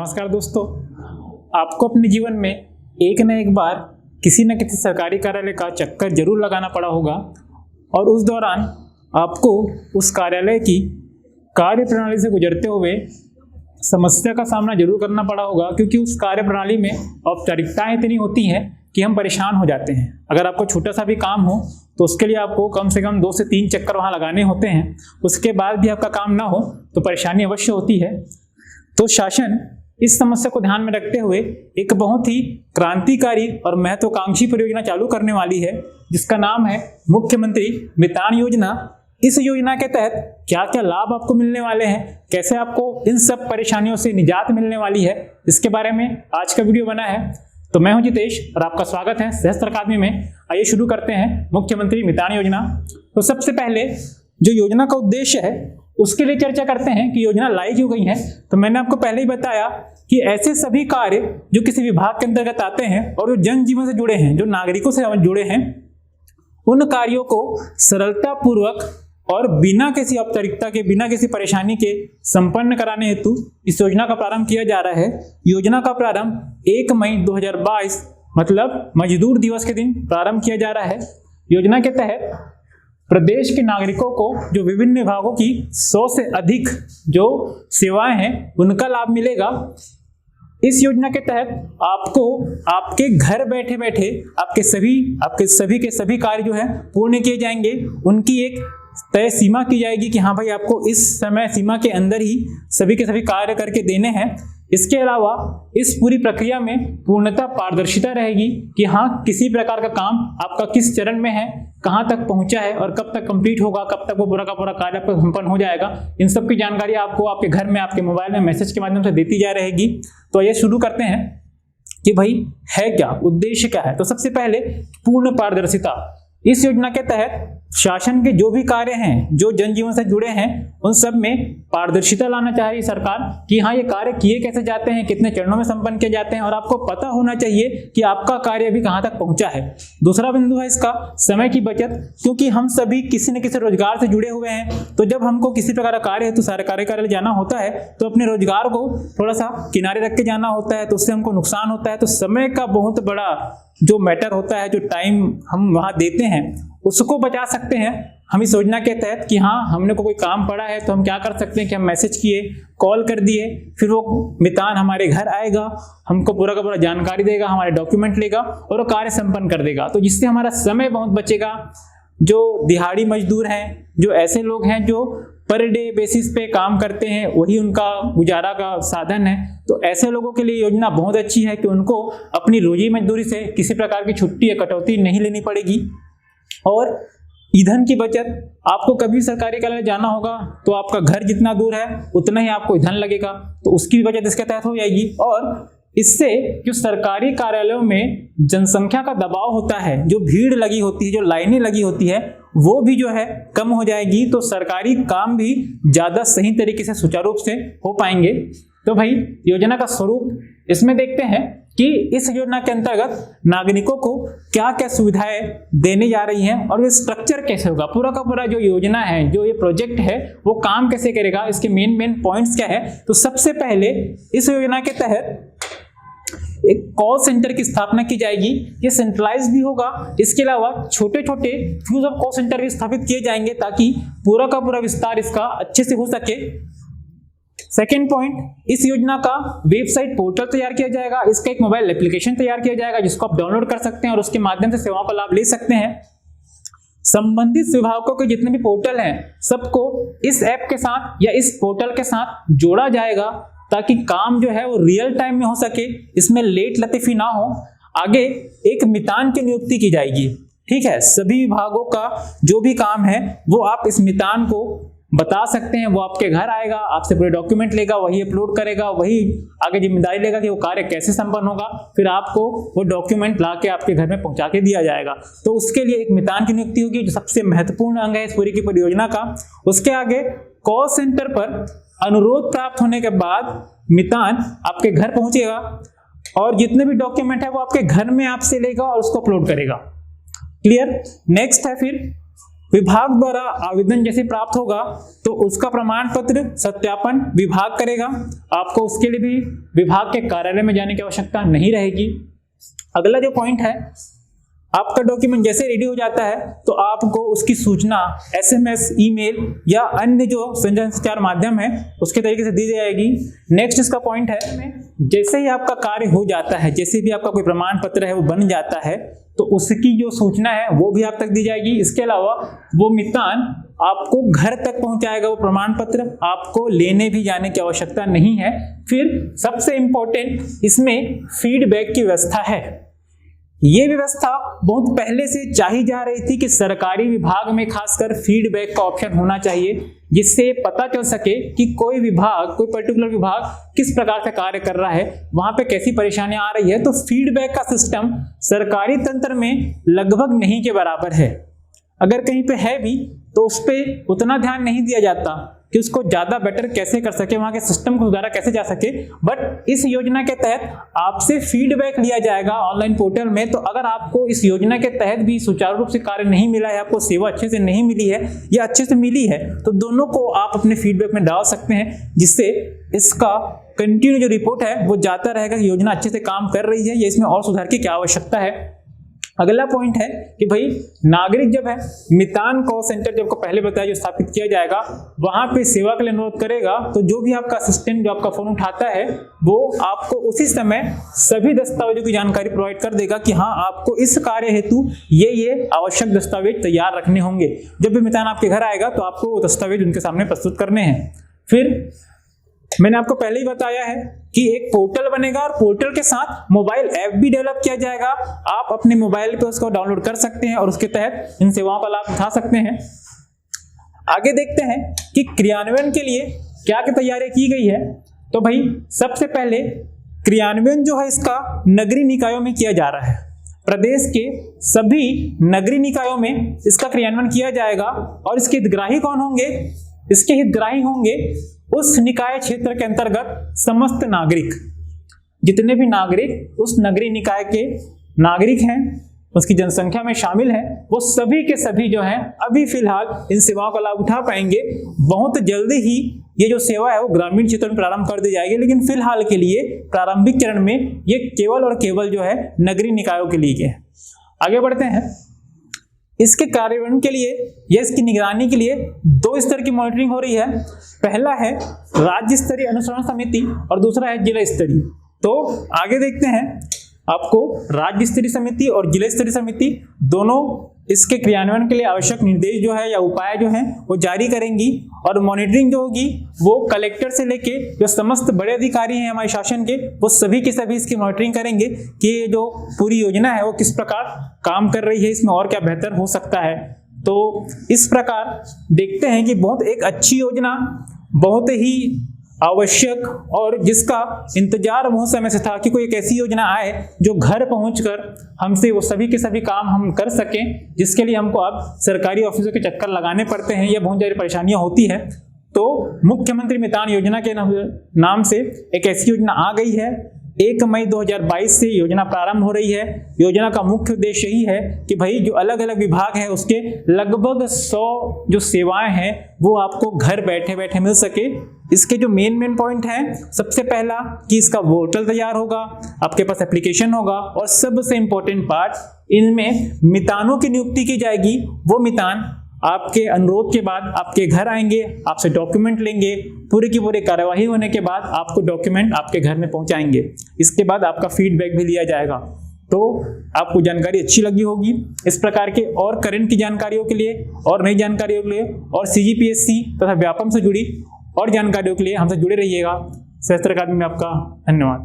नमस्कार दोस्तों, आपको अपने जीवन में एक न एक बार किसी न किसी सरकारी कार्यालय का चक्कर जरूर लगाना पड़ा होगा और उस दौरान आपको उस कार्यालय की कार्य प्रणाली से गुजरते हुए समस्या का सामना जरूर करना पड़ा होगा, क्योंकि उस कार्य प्रणाली में औपचारिकताएं इतनी होती हैं कि हम परेशान हो जाते हैं। अगर आपको छोटा सा भी काम हो तो उसके लिए आपको कम से कम 2 से 3 चक्कर वहाँ लगाने होते हैं। उसके बाद भी आपका काम ना हो तो परेशानी अवश्य होती है। तो शासन इस समस्या को ध्यान में रखते हुए एक बहुत ही क्रांतिकारी और महत्वाकांक्षी परियोजना चालू करने वाली है, जिसका नाम है मुख्यमंत्री मितान योजना। इस योजना के तहत क्या क्या लाभ आपको मिलने वाले हैं, कैसे आपको इन सब परेशानियों से निजात मिलने वाली है, इसके बारे में आज का वीडियो बना है। तो मैं हूं जितेश और आपका स्वागत है सहस्त्र अकादमी में। आइए शुरू करते हैं मुख्यमंत्री मितान योजना। तो सबसे पहले जो योजना का उद्देश्य है उसके लिए चर्चा करते हैं कि योजना लाई क्यों गई है। तो मैंने आपको पहले ही बताया कि ऐसे सभी कार्य जो किसी विभाग के अंतर्गत आते हैं और जो जनजीवन से जुड़े हैं, जो नागरिकों से जुड़े हैं, उन कार्यों को सरलता पूर्वक और बिना किसी औपचारिकता के, बिना किसी परेशानी के संपन्न कराने हेतु इस योजना का प्रारंभ किया जा रहा है। योजना का प्रारंभ 1 मई 2022 मतलब मजदूर दिवस के दिन प्रारंभ किया जा रहा है। योजना के तहत प्रदेश के नागरिकों को जो विभिन्न विभागों की 100 से अधिक जो सेवाएं हैं उनका लाभ मिलेगा। इस योजना के तहत आपको आपके घर बैठे बैठे आपके सभी के सभी कार्य जो है पूर्ण किए जाएंगे। उनकी एक तय सीमा की जाएगी कि हाँ भाई, आपको इस समय सीमा के अंदर ही सभी के सभी कार्य करके देने हैं। इसके अलावा इस पूरी प्रक्रिया में पूर्णतः पारदर्शिता रहेगी कि हाँ, किसी प्रकार का काम आपका किस चरण में है, कहाँ तक पहुंचा है और कब तक कंप्लीट होगा, कब तक वो पूरा का पूरा कार्य आपका संपन्न हो जाएगा। इन सब की जानकारी आपको आपके घर में, आपके मोबाइल में मैसेज के माध्यम से देती जा रहेगी। तो ये शुरू करते हैं कि भाई है क्या, उद्देश्य क्या है। तो सबसे पहले पूर्ण पारदर्शिता। इस योजना के तहत शासन के जो भी कार्य हैं जो जनजीवन से जुड़े हैं उन सब में पारदर्शिता लाना चाह रही सरकार कि हाँ, ये कार्य किए कैसे जाते हैं, कितने चरणों में संपन्न किए जाते हैं और आपको पता होना चाहिए कि आपका कार्य अभी कहाँ तक पहुंचा है। दूसरा बिंदु है इसका समय की बचत, क्योंकि हम सभी किसी न किसी रोजगार से जुड़े हुए हैं। तो जब हमको किसी प्रकार का कार्य है तो सारे कार्यालय जाना होता है तो अपने रोजगार को थोड़ा सा किनारे रख के जाना होता है, तो उससे हमको नुकसान होता है। तो समय का बहुत बड़ा जो मैटर होता है, जो टाइम हम वहाँ देते हैं, उसको बचा सकते हैं हम इस योजना के तहत कि हाँ, हमने कोई काम पड़ा है तो हम क्या कर सकते हैं कि हम मैसेज किए, कॉल कर दिए, फिर वो मितान हमारे घर आएगा, हमको पूरा का पूरा जानकारी देगा, हमारे डॉक्यूमेंट लेगा और वो कार्य संपन्न कर देगा। तो जिससे हमारा समय बहुत बचेगा। जो दिहाड़ी मजदूर हैं, जो ऐसे लोग हैं जो पर डे बेसिस पे काम करते हैं, वही उनका गुजारा का साधन है, तो ऐसे लोगों के लिए योजना बहुत अच्छी है कि उनको अपनी रोजी मजदूरी से किसी प्रकार की छुट्टी या कटौती नहीं लेनी पड़ेगी। और ईंधन की बचत, आपको कभी सरकारी कार्यालय जाना होगा तो आपका घर जितना दूर है उतना ही आपको ईंधन लगेगा, तो उसकी भी बचत इसके तहत हो जाएगी। और इससे जो सरकारी कार्यालयों में जनसंख्या का दबाव होता है, जो भीड़ लगी होती है, जो लाइनें लगी होती है, वो भी जो है कम हो जाएगी। तो सरकारी काम भी ज्यादा सही तरीके से सुचारू रूप से हो पाएंगे। तो भाई योजना का स्वरूप इसमें देखते हैं कि इस योजना के अंतर्गत नागरिकों को क्या क्या सुविधाएं देने जा रही हैं और ये स्ट्रक्चर कैसे होगा, पूरा का पूरा जो योजना है, जो ये प्रोजेक्ट है, वो काम कैसे करेगा, इसके मेन पॉइंट्स क्या है। तो सबसे पहले इस योजना के तहत एक कॉल सेंटर की स्थापना की जाएगी। ये सेंट्रलाइज भी होगा। इसके अलावा छोटे छोटे फ्यूज ऑफ कॉल सेंटर भी स्थापित किए जाएंगे ताकि पूरा का पूरा विस्तार इसका अच्छे से हो सके। सेकेंड पॉइंट, इस योजना का वेबसाइट पोर्टल तैयार किया जाएगा। इसका एक मोबाइल एप्लीकेशन तैयार किया जाएगा जिसको आप डाउनलोड कर सकते हैं और उसके माध्यम से सेवाओं का लाभ ले सकते हैं। संबंधित विभागों के जितने भी पोर्टल हैं सबको इस ऐप के साथ या इस पोर्टल के साथ जोड़ा जाएगा ताकि काम जो है वो रियल टाइम में हो सके, इसमें लेट लतीफी ना हो। आगे एक मितान की नियुक्ति की जाएगी। ठीक है, सभी विभागों का जो भी काम है वो आप इस मितान को बता सकते हैं। वो आपके घर आएगा, आपसे पूरे डॉक्यूमेंट लेगा, वही अपलोड करेगा, वही आगे जिम्मेदारी लेगा कि वो कार्य कैसे संपन्न होगा, फिर आपको वो डॉक्यूमेंट ला के आपके घर में पहुंचा के दिया जाएगा। तो उसके लिए एक मितान की नियुक्ति होगी जो सबसे महत्वपूर्ण अंग है इस पूरी की परियोजना का। उसके आगे कॉल सेंटर पर अनुरोध प्राप्त होने के बाद मितान आपके घर पहुंचेगा और जितने भी डॉक्यूमेंट है वो आपके घर में आपसे लेगा और उसको अपलोड करेगा। क्लियर। नेक्स्ट है फिर विभाग द्वारा आवेदन जैसे प्राप्त होगा तो उसका प्रमाण पत्र सत्यापन विभाग करेगा। आपको उसके लिए भी विभाग के कार्यालय में जाने की आवश्यकता नहीं रहेगी। अगला जो पॉइंट है, आपका डॉक्यूमेंट जैसे रेडी हो जाता है तो आपको उसकी सूचना SMS, ईमेल या अन्य जो संचार माध्यम है उसके तरीके से दी जाएगी। नेक्स्ट इसका पॉइंट है, जैसे ही आपका कार्य हो जाता है, जैसे भी आपका कोई प्रमाण पत्र है वो बन जाता है तो उसकी जो सूचना है वो भी आप तक दी जाएगी। इसके अलावा वो मितान आपको घर तक पहुंचाएगा वो प्रमाण पत्र, आपको लेने भी जाने की आवश्यकता नहीं है। फिर सबसे इंपॉर्टेंट इसमें फीडबैक की व्यवस्था है। ये व्यवस्था बहुत पहले से चाही जा रही थी कि सरकारी विभाग में खासकर फीडबैक का ऑप्शन होना चाहिए, जिससे पता चल सके कि कोई विभाग, कोई पर्टिकुलर विभाग किस प्रकार से कार्य कर रहा है, वहां पे कैसी परेशानियां आ रही है। तो फीडबैक का सिस्टम सरकारी तंत्र में लगभग नहीं के बराबर है। अगर कहीं पे है भी तो उस पर उतना ध्यान नहीं दिया जाता कि उसको ज्यादा बेटर कैसे कर सके, वहां के सिस्टम को सुधारा कैसे जा सके। बट इस योजना के तहत आपसे फीडबैक लिया जाएगा ऑनलाइन पोर्टल में। तो अगर आपको इस योजना के तहत भी सुचारू रूप से कार्य नहीं मिला है, आपको सेवा अच्छे से नहीं मिली है या अच्छे से मिली है, तो दोनों को आप अपने फीडबैक में डाल सकते हैं, जिससे इसका कंटिन्यू जो रिपोर्ट है वो जाता रहेगा कि योजना अच्छे से काम कर रही है या इसमें और सुधार की क्या आवश्यकता है। अगला पॉइंट है कि भाई नागरिक जब है मितान कॉल सेंटर, जब को पहले बताया जो स्थापित किया जाएगा, वहां पे सेवा के लिए अनुरोध करेगा तो जो भी आपका असिस्टेंट जो आपका फोन उठाता है वो आपको उसी समय सभी दस्तावेजों की जानकारी प्रोवाइड कर देगा कि हाँ, आपको इस कार्य हेतु ये आवश्यक दस्तावेज तैयार रखने होंगे। जब भी मितान आपके घर आएगा तो आपको वो दस्तावेज उनके सामने प्रस्तुत करने हैं। फिर मैंने आपको पहले ही बताया है कि एक पोर्टल बनेगा और पोर्टल के साथ मोबाइल ऐप भी डेवलप किया जाएगा। आप अपने मोबाइल पे उसको डाउनलोड कर सकते हैं और उसके तहत इन सेवाओं का लाभ उठा सकते हैं। आगे देखते हैं कि क्रियान्वयन के लिए क्या क्या तैयारी की गई है। तो भाई सबसे पहले क्रियान्वयन जो है इसका नगरीय निकायों में किया जा रहा है। प्रदेश के सभी नगरीय निकायों में इसका क्रियान्वयन किया जाएगा और इसके हितग्राही कौन होंगे? इसके हितग्राही होंगे उस निकाय क्षेत्र के अंतर्गत समस्त नागरिक, जितने भी नागरिक उस नगरीय निकाय के नागरिक हैं, उसकी जनसंख्या में शामिल हैं, वो सभी के सभी जो हैं अभी फिलहाल इन सेवाओं का लाभ उठा पाएंगे। बहुत जल्दी ही ये जो सेवा है वो ग्रामीण क्षेत्र में प्रारंभ कर दी जाएगी, लेकिन फिलहाल के लिए प्रारंभिक चरण में ये केवल और केवल जो है नगरीय निकायों के लिए है। आगे बढ़ते हैं। इसके कार्यान्वयन के लिए या इसकी निगरानी के लिए दो स्तर की मॉनिटरिंग हो रही है। पहला है राज्य स्तरीय अनुसरण समिति और दूसरा है जिला स्तरीय। तो आगे देखते हैं, आपको राज्य स्तरीय समिति और जिला स्तरीय समिति दोनों इसके क्रियान्वयन के लिए आवश्यक निर्देश जो है या उपाय जो है वो जारी करेंगी और मॉनिटरिंग जो होगी वो कलेक्टर से लेके जो समस्त बड़े अधिकारी हैं हमारे शासन के, वो सभी के सभी इसकी मॉनिटरिंग करेंगे कि ये जो पूरी योजना है वो किस प्रकार काम कर रही है, इसमें और क्या बेहतर हो सकता है। तो इस प्रकार देखते हैं कि बहुत एक अच्छी योजना, बहुत ही आवश्यक और जिसका इंतजार बहुत समय से था कि कोई एक ऐसी योजना आए जो घर पहुंचकर हमसे वो सभी के सभी काम हम कर सकें, जिसके लिए हमको अब सरकारी ऑफिसों के चक्कर लगाने पड़ते हैं या बहुत सारी परेशानियां होती है। तो मुख्यमंत्री मितान योजना के नाम से एक ऐसी योजना आ गई है। 1 मई 2022 से योजना प्रारंभ हो रही है। योजना का मुख्य उद्देश्य यही है कि भाई जो अलग अलग विभाग है उसके लगभग 100 जो सेवाएं हैं वो आपको घर बैठे बैठे मिल सके। इसके जो मेन पॉइंट हैं, सबसे पहला कि इसका पोर्टल तैयार होगा, आपके पास एप्लीकेशन होगा और सबसे इंपॉर्टेंट पार्ट, इनमें मितानों की नियुक्ति की जाएगी। वो मितान आपके अनुरोध के बाद आपके घर आएंगे, आपसे डॉक्यूमेंट लेंगे, पूरी की पूरी कार्यवाही होने के बाद आपको डॉक्यूमेंट आपके घर में पहुंचाएंगे। इसके बाद आपका फीडबैक भी लिया जाएगा। तो आपको जानकारी अच्छी लगी होगी। इस प्रकार के और करंट की जानकारियों के लिए और नई जानकारियों के लिए और CGPSC तथा व्यापम से जुड़ी और जानकारियों के लिए हमसे जुड़े रहिएगा। सहस्त्र अकादमी में आपका धन्यवाद।